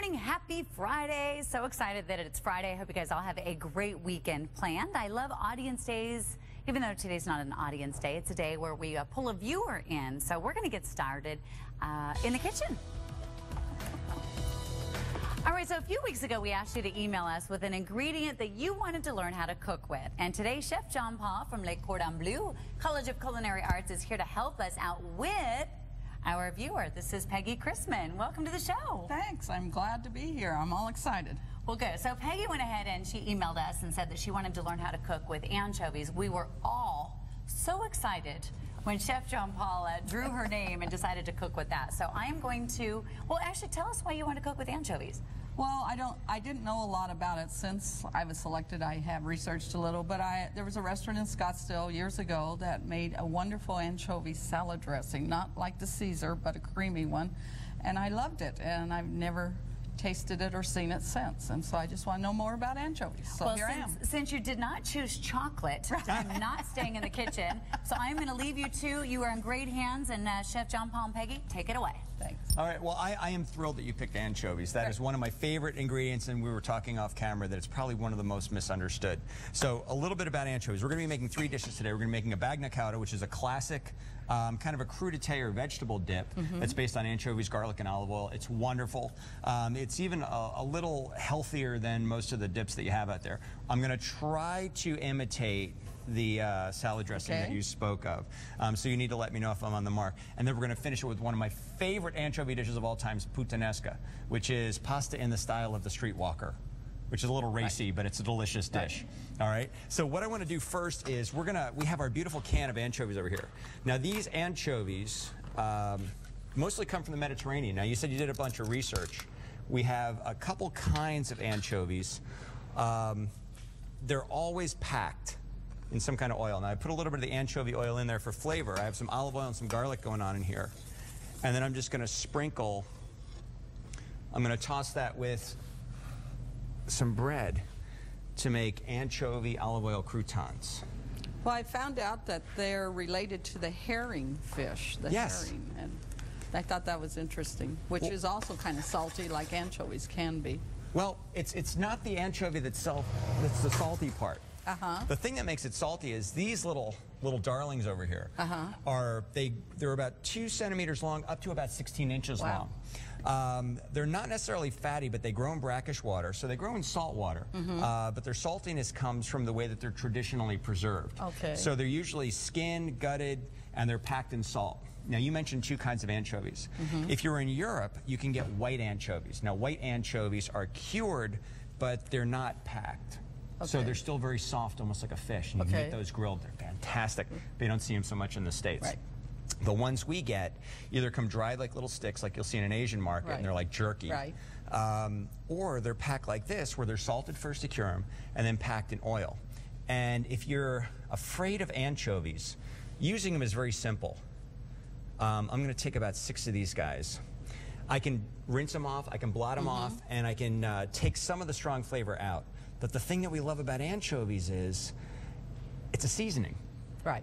morning. Happy Friday. So excited that it's Friday. I hope you guys all have a great weekend planned. I love audience days. Even though today's not an audience day, it's a day where we pull a viewer in. So we're going to get started in the kitchen. All right, so a few weeks ago, we asked you to email us with an ingredient that you wanted to learn how to cook with. And today, Chef John Paul from Le Cordon Bleu College of Culinary Arts is here to help us out with our viewer. This is Peggy Chrisman. Welcome to the show. Thanks. I'm glad to be here. I'm all excited. Well, good. So Peggy went ahead and she emailed us and said that she wanted to learn how to cook with anchovies. We were all so excited when Chef John Paul drew her name and decided to cook with that. So I am going to, well, actually tell us why you want to cook with anchovies. Well, I didn't know a lot about it since I was selected. I have researched a little, but there was a restaurant in Scottsdale years ago that made a wonderful anchovy salad dressing, not like the Caesar, but a creamy one, and I loved it, and I've never tasted it or seen it since, and so I just want to know more about anchovies. So well, here I am. Since you did not choose chocolate, I'm not staying in the kitchen, so I'm going to leave you two. You are in great hands, and Chef John Paul and Peggy, take it away. Thanks. All right, well, I am thrilled that you picked anchovies. That is one of my favorite ingredients, and we were talking off camera that it's probably one of the most misunderstood. So a little bit about anchovies. We're going to be making 3 dishes today. We're going to be making a bagna cauda, which is a classic kind of a crudité or vegetable dip that's based on anchovies, garlic, and olive oil. It's wonderful. It's even a little healthier than most of the dips that you have out there. I'm going to try to imitate the salad dressing that you spoke of. So you need to let me know if I'm on the mark. And then we're going to finish it with one of my favorite anchovy dishes of all time, puttanesca, which is pasta in the style of the streetwalker, which is a little racy, but it's a delicious dish. All right. So what I want to do first is we have our beautiful can of anchovies over here. Now these anchovies mostly come from the Mediterranean. Now you said you did a bunch of research. We have a couple kinds of anchovies. They're always packed in some kind of oil. Now I put a little bit of the anchovy oil in there for flavor. I have some olive oil and some garlic going on in here. And then I'm just going to sprinkle, I'm going to toss that with some bread to make anchovy olive oil croutons. Well, I found out that they're related to the herring fish, herring, and I thought that was interesting, which is also kind of salty like anchovies can be. Well, it's not the anchovy that's the salty part. The thing that makes it salty is these little darlings over here they're about 2 centimeters long, up to about 16 inches long. They're not necessarily fatty, but they grow in brackish water, so they grow in salt water. But their saltiness comes from the way that they're traditionally preserved. So they're usually skinned, gutted, and they're packed in salt. Now, you mentioned 2 kinds of anchovies. If you're in Europe, you can get white anchovies. Now, white anchovies are cured, but they're not packed. So they're still very soft, almost like a fish. And you can get those grilled. They're fantastic. They don't see them so much in the States. The ones we get either come dried like little sticks, like you'll see in an Asian market, and they're like jerky. Or they're packed like this, where they're salted first to cure them, and then packed in oil. And if you're afraid of anchovies, using them is very simple. I'm going to take about 6 of these guys. I can rinse them off, I can blot them off, and I can take some of the strong flavor out. But the thing that we love about anchovies is it's a seasoning.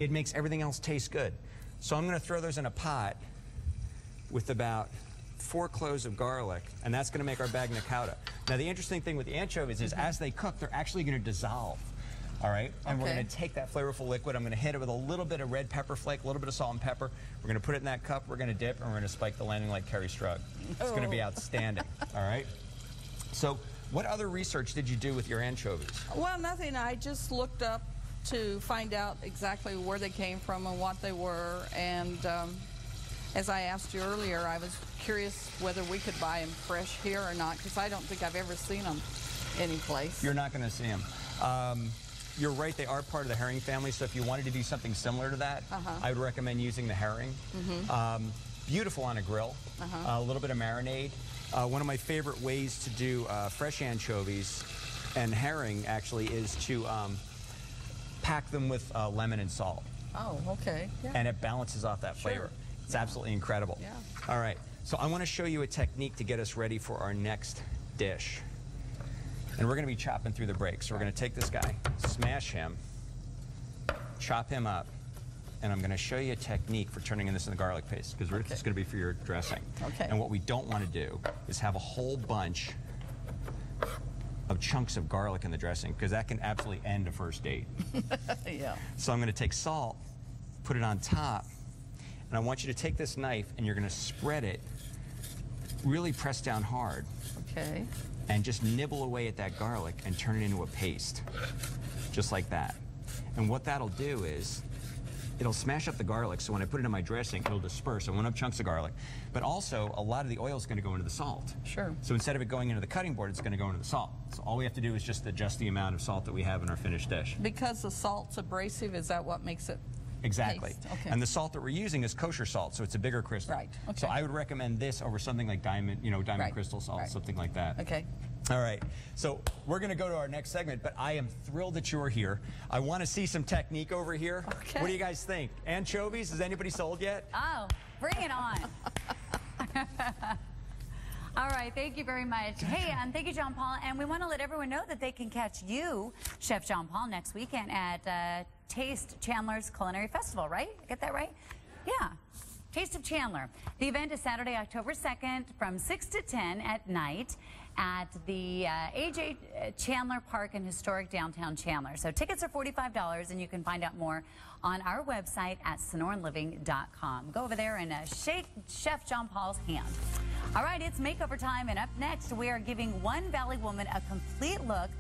It makes everything else taste good. So I'm going to throw those in a pot with about 4 cloves of garlic, and that's going to make our bagna cauda. Now the interesting thing with the anchovies is as they cook, they're actually going to dissolve. All right, and we're going to take that flavorful liquid. I'm going to hit it with a little bit of red pepper flake, a little bit of salt and pepper. We're going to put it in that cup. We're going to dip, and we're going to spike the landing like Kerry Strug. It's going to be outstanding. All right. So, what other research did you do with your anchovies? Well, nothing. I just looked up to find out exactly where they came from and what they were. And as I asked you earlier, I was curious whether we could buy them fresh here or not, because I don't think I've ever seen them anyplace. You're not going to see them. You're right, they are part of the herring family, so if you wanted to do something similar to that, I would recommend using the herring. Beautiful on a grill, a little bit of marinade. One of my favorite ways to do fresh anchovies and herring, actually, is to pack them with lemon and salt. And it balances off that flavor. It's absolutely incredible. All right, so I want to show you a technique to get us ready for our next dish. And we're going to be chopping through the break. So we're going to take this guy, smash him, chop him up, and I'm going to show you a technique for turning this into garlic paste, because this is going to be for your dressing. Okay. And what we don't want to do is have a whole bunch of chunks of garlic in the dressing, because that can absolutely end a first date. Yeah. So I'm going to take salt, put it on top, and I want you to take this knife and you're going to spread it, really press down hard. Okay. And just nibble away at that garlic and turn it into a paste, just like that. And what that'll do is, it'll smash up the garlic, so when I put it in my dressing, it'll disperse. I won't have chunks of garlic. But also, a lot of the oil is going to go into the salt. Sure. So instead of it going into the cutting board, it's going to go into the salt. So all we have to do is just adjust the amount of salt that we have in our finished dish. Because the salt's abrasive, is that what makes it? Exactly. Paste. Okay. And the salt that we're using is kosher salt, so it's a bigger crystal. Right. Okay. So I would recommend this over something like diamond Right. crystal salt, Right. something like that. Okay. All right. So we're going to go to our next segment, but I am thrilled that you're here. I want to see some technique over here. Okay. What do you guys think? Anchovies? Has anybody sold yet? Oh, bring it on. All right, thank you very much. Hey, and thank you, John Paul. And we want to let everyone know that they can catch you, Chef John Paul, next weekend at Taste Chandler's Culinary Festival, right? Get that right? Yeah. Taste of Chandler. The event is Saturday, October 2nd from 6 to 10 at night at the A.J. Chandler Park in historic downtown Chandler. So tickets are $45, and you can find out more on our website at SonoranLiving.com. Go over there and shake Chef John Paul's hand. All right, it's makeover time, and up next, we are giving one Valley woman a complete look